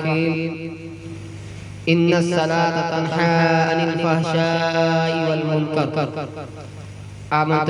الرحيم إن الصلاة تنهى عن الفحشاء والمنكر آمنت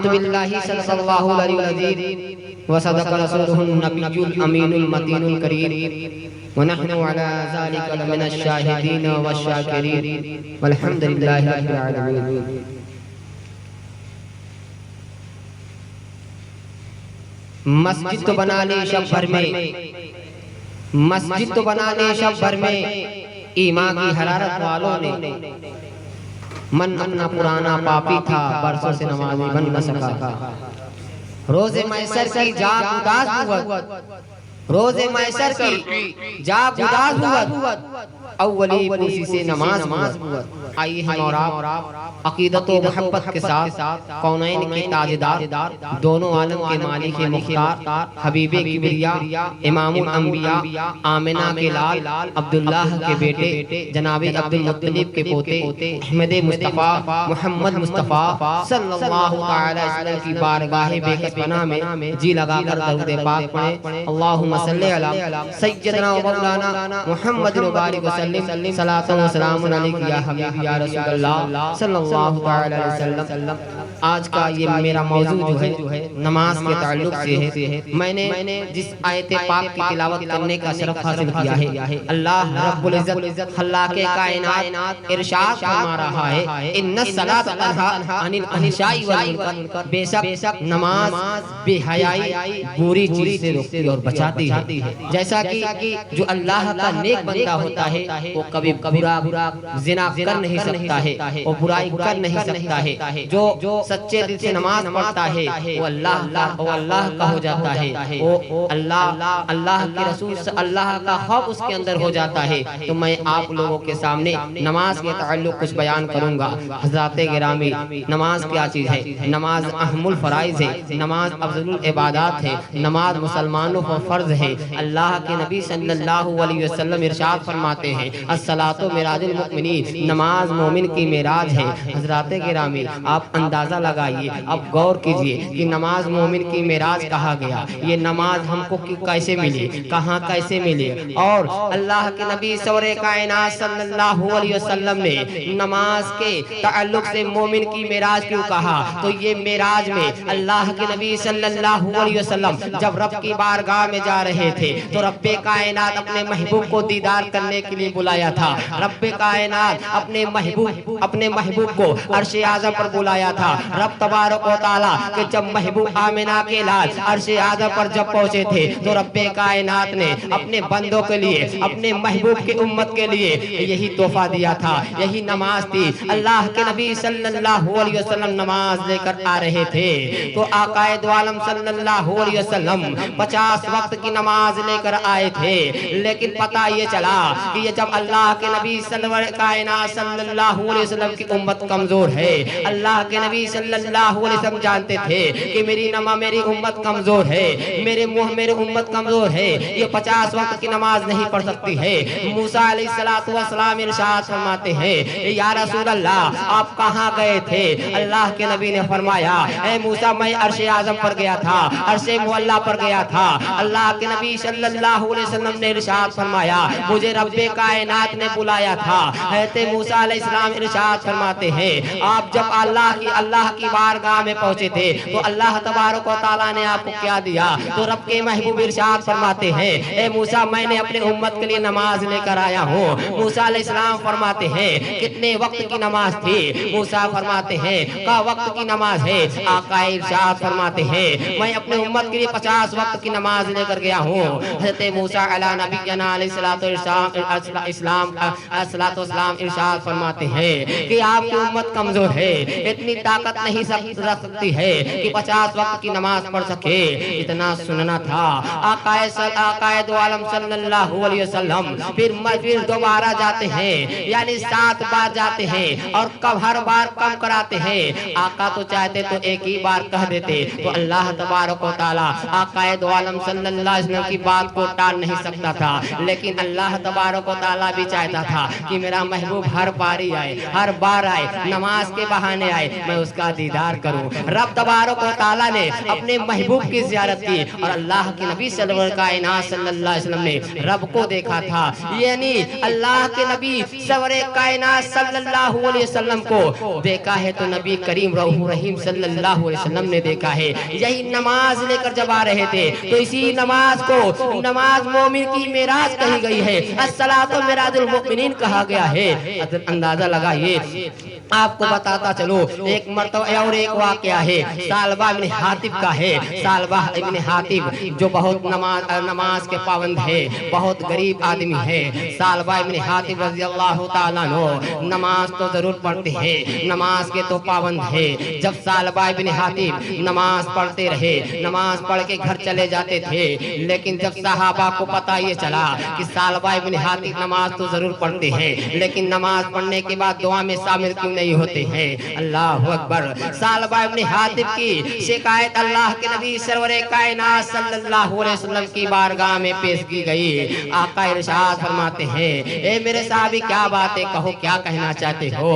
بالله صلى الله عليه وسلم وصدق رسوله النبي الأمين المتين الكريم ونحن على ذلك لمن الشاهدين والشاكرين والحمد لله رب العالمين. مسجد تو بنا لی شب بھر میں، مسجد تو بنا لی شب بھر میں، ایمان کی حرارت والوں نے. من اپنا پرانا پاپی تھا، برسوں سے نمازی بن نہ سکا. روز محشر کی جاگ اداس بود، روز محشر کی جاگ اداس بود، اولی پرسی سے نماز بود. آئیے ہم اور آپ عقیدت و محبت کے ساتھ کونین کے تاجدار، دونوں عالم کے مالک مختار، حبیب کبریا، امام الانبیاء، آمنہ کے لال، عبداللہ کے بیٹے، جناب عبدالمطلب کے پوتے، احمد مصطفیٰ محمد مصطفیٰ صلی اللہ علیہ وسلم کی بارگاہ بے کس پناہ میں جی لگا کر درود پاک پڑھیں. اللہم صلی علی سیدنا و مولانا محمد مبارک وسلم، صلاۃ و سلام علیک یا حبیب یا رسول اللہ صلی اللہ علیہ وسلم. آج کا یہ میرا موضوع جو ہے نماز کے تعلق سے ہے. میں نے جس آیت پاک کی تلاوت کرنے کا شرف حاصل کیا ہے، اللہ رب العزت خلاق کائنات ارشاد فرما رہا ہے ان الصلاۃ تنہی عن الفحشاء والمنکر، بے شک نماز بے حیائی بری چیز سے روکتی اور بچاتی ہے. جیسا کہ جو اللہ کا نیک بندہ ہوتا ہے وہ کبھی برا زنا کر نہیں سکتا ہے، وہ برائی کر نہیں سکتا ہے. جو سچے دل سے نماز پڑھتا ہے وہ اللہ کا ہو جاتا ہے، وہ اللہ کے رسول سے اللہ کا خوف اس کے اندر ہو جاتا ہے. تو میں آپ لوگوں کے سامنے نماز کے تعلق کچھ بیان کروں گا. حضرات گرامی، نماز کیا چیز ہے؟ نماز اہم الفرائض ہے، نماز افضل العبادات ہے، نماز مسلمانوں پر فرض ہے. اللہ کے نبی صلی اللہ علیہ وسلم ارشاد فرماتے ہیں الصلاۃ معراج المؤمنین، نماز مومن کی معراج ہے. حضرات گرامی، آپ اندازہ لگائیے، اب غور کیجئے کہ نماز مومن کی معراج کہا گیا. یہ نماز ہم کو کیسے ملی، کہاں کیسے ملی؟ اور اللہ کے نبی سور کائنات صلی اللہ علیہ وسلم نے نماز کے تعلق سے مومن کی معراج کیوں کہا؟ تو یہ معراج میں اللہ کے نبی صلی اللہ علیہ وسلم جب رب کی بارگاہ میں جا رہے تھے تو رب کائنات اپنے محبوب کو دیدار کرنے کے لیے بلایا تھا. رب کائنات اپنے محبوب کو عرش اعظم پر بلایا تھا. رب تبارک و تعالیٰ کہ جب محبوب آمنہ کے لال عرش اعظم پر جب پہنچے تھے تو رب کائنات نے اپنے بندوں کے لیے، اپنے محبوب کی امت کے لیے یہی تحفہ دیا تھا، یہی نماز تھی. اللہ کے نبی صلی اللہ علیہ وسلم نماز لے کر آ رہے تھے تو آقا دو عالم صلی اللہ علیہ وسلم 50 وقت کی نماز لے کر آئے تھے. لیکن پتہ یہ چلا کہ یہ جب اللہ کے نبی کائنات صلی اللہ علیہ وسلم کی امت کمزور ہے، اللہ کے نبی صلی اللہ علیہ وسلم جانتے تھے کہ میری امت کمزور ہے، میرے امت کمزور ہے، یہ 50 وقت کی نماز نہیں پڑھ سکتی ہے. موسیٰ علیہ السلام ارشاد فرماتے ہیں یا رسول اللہ آپ کہاں گئے تھے؟ اللہ کے نبی نے فرمایا اے موسیٰ میں عرش اعظم پر گیا تھا، عرش معلیٰ پر گیا تھا. اللہ کے نبی صلی اللہ علیہ وسلم نے ارشاد فرمایا مجھے رب کائنات نے بلایا تھا. حضرت موسیٰ علیہ السلام ارشاد فرماتے ہیں آپ جب اللہ کی بارگاہ میں پہنچے تھے تو اللہ تبارک و تعالیٰ نے آپ کو کیا دیا؟ تو رب کے محبوب ارشاد فرماتے ہیں اے موسیٰ میں نے اپنے امت کے لیے نماز لے کر آیا ہوں. موسیٰ علیہ السلام فرماتے ہیں کتنے وقت کی نماز تھی؟ موسیٰ فرماتے ہیں کا وقت کی نماز ہے. آقا ارشاد فرماتے ہیں میں اپنے امت کے لیے 50 وقت کی نماز لے کر گیا ہوں. حضرت موسیٰ علیہ نبینا علیہ الصلاۃ والسلام ارشاد فرماتے ہیں کہ آپ کی امت کمزور ہے، اتنی طاقت نہیں رکھ سکتی ہے کہ 50 وقت کی نماز پڑھ سکے. اتنا سننا تھا. آقا دو عالم صلی اللہ علیہ وسلم پھر دوبارہ جاتے ہیں، یعنی 7 بار جاتے ہیں اور ہر بار کم کراتے ہیں. آقا تو چاہتے تو ایک ہی بار کہہ دیتے تو اللہ تبارک و تعالیٰ آقا دو عالم صلی اللہ علیہ وسلم کی بات کو ٹال نہیں سکتا تھا. لیکن اللہ تبارک و تعالیٰ بھی چاہتا تھا کہ میرا محبوب ہر باری آئے، ہر بار آئے، نماز کے بہانے آئے، میں اس کا کا دیدار کروں۔ رب تبارک و تعالیٰ نے اپنے محبوب کی زیارت کی اور اللہ کے نبی سرور کائنات صلی اللہ علیہ وسلم نے رب کو دیکھا تھا، یعنی اللہ کے نبی سرور کائنات صلی اللہ علیہ وسلم کو دیکھا ہے تو نبی کریم رؤوف رحیم صلی اللہ علیہ وسلم نے دیکھا ہے۔ یہی نماز لے کر جب آ رہے تھے تو اسی نماز کو نماز مومن کی معراج کہی گئی ہے، الصلاۃ معراج المؤمنین کہا گیا ہے۔ اندازہ لگائیے، آپ کو بتاتا چلو ایک مرتبہ اور ایک واقعہ ہے ثعلبہ ابن حاطب کا ہے۔ ثعلبہ ابن حاطب جو بہت نماز کے پابند ہے، بہت غریب آدمی ہے۔ ثعلبہ ابن حاطب رضی اللہ تعالیٰ عنہ نماز تو ضرور پڑھتے ہیں، نماز کے تو پابند ہے۔ جب ثعلبہ ابن حاطب نماز پڑھتے رہے، نماز پڑھ کے گھر چلے جاتے تھے، لیکن جب صحابہ کو پتہ یہ چلا کہ ثعلبہ ابن حاطب نماز تو ضرور پڑھتے ہیں لیکن نماز پڑھنے کے بعد دعا میں شامل کیوں نہیں ہوتے ہیں، اللہ اکبر، ثعلبہ ابن حاطب کی شکایت اللہ کے نبی سرور کائنات صلی اللہ علیہ وسلم کی بارگاہ میں پیش کی گئی۔ آقا ارشاد فرماتے ہیں، اے میرے صحابی کیا باتیں کہو، کیا کہنا چاہتے ہو؟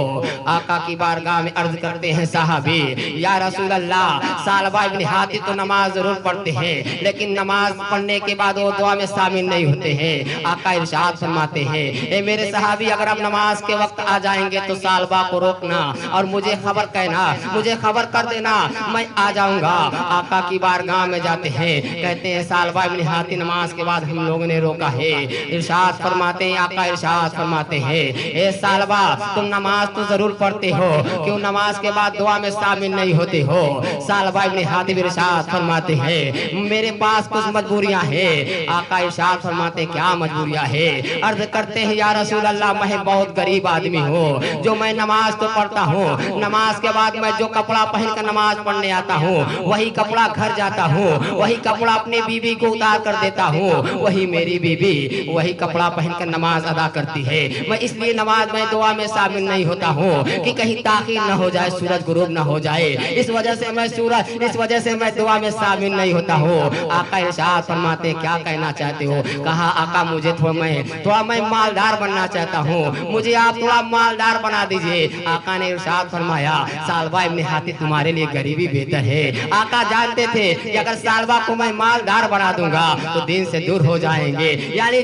آقا کی بارگاہ میں عرض کرتے ہیں صحابی، یا رسول اللہ، ثعلبہ ابن حاطب تو نماز ضرور پڑھتے ہیں لیکن نماز پڑھنے کے بعد وہ دعا میں شامل نہیں ہوتے ہیں۔ آقا ارشاد فرماتے ہیں، اے میرے صحابی اگر آپ نماز کے وقت آ جائیں گے تو ثعلبہ کو روکنا اور مجھے خبر کہنا، مجھے خبر کر دینا، میں آ جاؤں گا۔ آقا کی بارگاہ میں جاتے ہیں، کہتے ہیں ثعلبہ ابن حاطب نماز کے بعد ہم لوگوں نے روکا ہے۔ ارشاد فرماتے ہیں، آقا ارشاد فرماتے ہیں، اے ثعلبہ تم نماز تو ضرور پڑھتے ہو، کیوں نماز کے بعد دعا میں شامل نہیں ہوتے ہو؟ ثعلبہ ابن حاطب ارشاد فرماتے ہیں، میرے پاس کچھ مجبوریاں ہیں۔ آقا ارشاد فرماتے ہیں، کیا مجبوریاں ہیں؟ عرض کرتے ہیں، یا رسول اللہ میں بہت غریب آدمی ہوں، جو میں نماز تو پڑھتا ہوں، نماز کے بعد میں جو کپڑا پہن کر نماز پڑھنے آتا ہوں وہی کپڑا گھر جاتا ہوں، وہی کپڑا اپنی بیوی کو اتار کر دیتا ہوں، وہی میری بیوی وہی کپڑا پہن کر نماز ادا کرتی ہے۔ میں اس لیے نماز میں دعا میں شامل نہیں ہوتا ہوں کہ کہیں تاخیر نہ ہو جائے، سورج غروب نہ ہو جائے، اس وجہ سے میں دعا میں شامل نہیں ہوتا ہوں۔ آقا ارشاد فرماتے کیا کہنا چاہتے ہو؟ کہا آقا مجھے تھوڑا میں مالدار بننا چاہتا ہوں، مجھے آپ تھوڑا مالدار بنا دیجئے۔ آقا نے ارشاد فرمایا، ثعلبہ ابن حاطب تمہارے لیے غریبی بہتر ہے۔ آقا جانتے تھے کہ اگر ثعلبہ کو میں مالدار بنا دوں گا تو دین سے دور ہو جائیں گے، یعنی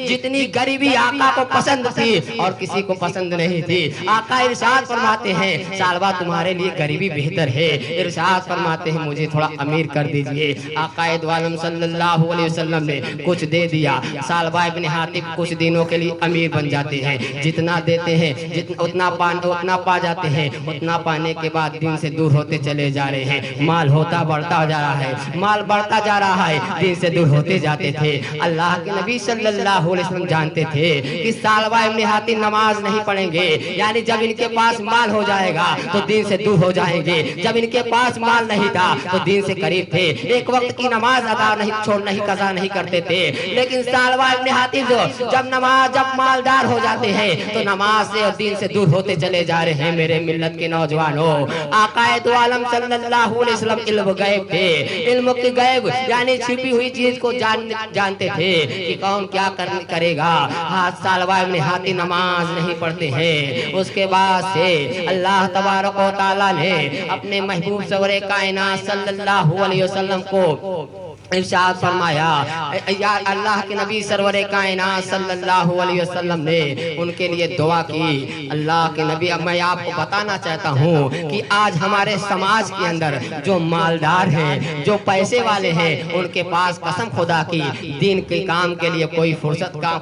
جتنی غریبی آقا کو پسند تھی اور کسی کو پسند نہیں تھی۔ آقا ارشاد فرماتے ہیں، ثعلبہ تمہارے لیے غریبی بہتر ہے۔ ارشاد فرماتے ہیں، مجھے تھوڑا امیر کر دیجئے۔ آقا عالم صلی اللہ علیہ وسلم نے کچھ دے دیا۔ ثعلبہ ابن حاطب کچھ دنوں کے لیے امیر بن جاتے ہیں، جتنا دیتے ہیں اتنا پا جاتے ہیں، اتنا پانے کے بعد دین سے دور ہوتے چلے جا رہے ہیں، مال بڑھتا جا رہا ہے، مال بڑھتا جا رہا ہے، دین سے دور ہوتے جاتے تھے۔ اللہ کے نبی صلی اللہ علیہ وسلم جانتے تھے کہ ثعلبہ ابن حاطب نماز نہیں پڑھیں گے، یعنی جب ان کے پاس مال ہو جائے گا تو دین سے دور ہو جائیں گے۔ جب ان کے پاس مال نہیں تھا تو دین سے قریب تھے، ایک وقت کی نماز ادا نہیں قضا نہیں کرتے تھے، لیکن ثعلبہ ابن حاطب جب مالدار ہو جاتے ہیں تو نماز سے اور دین سے دور ہوتے چلے جا رہے ہیں۔ میرے ملت کے نوجوانوں، آقا عالم صلی اللہ علیہ وسلم علم غیب تھے، علم کی غیب یعنی چھپی ہوئی چیز کو جانتے تھے کہ کون کیا کرے گا۔ ثعلبہ ابن حاطب نماز نہیں پڑھتے ہیں، اس کے بعد سے اللہ تبارک و تعالیٰ نے اپنے محبوب سرور کائنات صلی اللہ علیہ وسلم کو ارشاد فرمایا، اللہ کے نبی سرور کائنات صلی اللہ علیہ وسلم نے ان کے لیے دعا کی۔ اللہ کے نبی، اب میں آپ کو بتانا چاہتا ہوں کہ آج ہمارے سماج کے اندر جو مالدار ہیں، جو پیسے والے ہیں، ان کے پاس قسم خدا کی دین کے کام کے لیے کوئی فرصت کا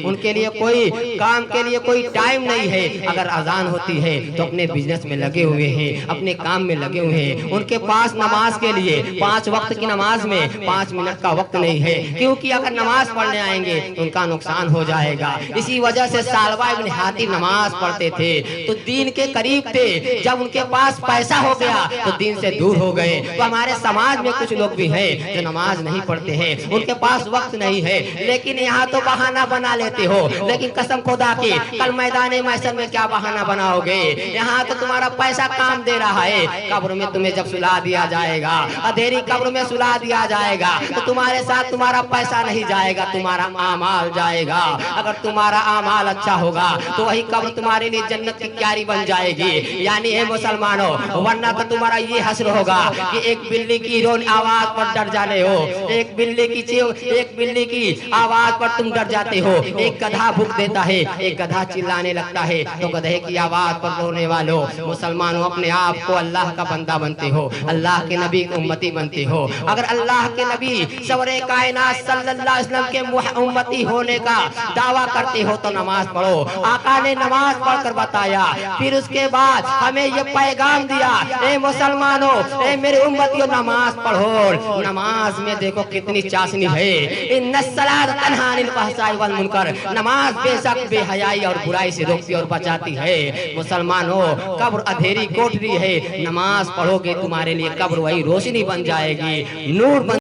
ان کے لیے کوئی کام کے لیے کوئی ٹائم نہیں ہے۔ اگر اذان ہوتی ہے تو اپنے بزنس میں لگے ہوئے ہیں، اپنے کام میں لگے ہوئے ہیں، ان کے پاس نماز کے لیے 5 وقت کی نماز میں 5 منٹ کا وقت نہیں ہے، کیونکہ اگر نماز پڑھنے آئیں گے تو ان کا نقصان ہو جائے گا۔ اسی وجہ سے ثعلبہ ابن حاطب نماز پڑھتے تھے تو دین کے قریب تھے، جب ان کے پاس پیسہ ہو گیا تو دین سے دور ہو گئے۔ تو ہمارے سماج میں کچھ لوگ بھی ہیں جو نماز نہیں پڑھتے ہیں، ان کے پاس وقت نہیں ہے، لیکن یہاں تو بہانہ بنا لیتے ہو، لیکن قسم خدا کی کل میدان محشر میں کیا بہانہ بناؤ گے؟ یہاں تو تمہارا پیسہ کام دے رہا ہے، قبر میں تمہیں جب سلا دیا جائے گا، اندھیری قبر میں سلا دیا جائے جائے گا تو تمہارے ساتھ تمہارا پیسہ نہیں جائے گا، تمہارا اعمال جائے گا۔ اگر تمہارا اعمال اچھا ہوگا تو وہی قبر تمہارے لیے جنت کی کیاری بن جائے گی۔ یعنی اے مسلمانوں، ورنہ تو تمہارا یہ حسر ہوگا کہ ایک بلی کی رون آواز پر ڈر جانے ہو، ایک بلی کی آواز پر تم ڈر جاتے ہو، ایک گدھا بھوک دیتا ہے، ایک گدھا چلانے لگتا ہے تو گدھے کی آواز پر رونے والوں مسلمانوں اپنے آپ کو اللہ کا بندہ بنتے ہو، اللہ کے نبی کی امتی بنتے ہو۔ اگر اللہ کے نبی سرور کائنات صلی اللہ علیہ وسلم کے امتی ہونے کا دعویٰ کرتے ہو تو نماز پڑھو۔ آقا نے نماز پڑھ کر بتایا، پھر اس کے بعد ہمیں یہ پیغام دیا، اے مسلمانوں، اے میرے امتیوں، نماز پڑھو۔ نماز میں دیکھو کتنی چاشنی ہے۔ ان الصلاۃ تنہی عن الفحشاء والمنکر، نماز بے شک بے حیائی اور برائی سے روکتی اور بچاتی ہے۔ مسلمانوں، قبر اندھیری کوٹری ہے، نماز پڑھو گے تمہارے لیے قبر وہی روشنی بن جائے گی، نور بن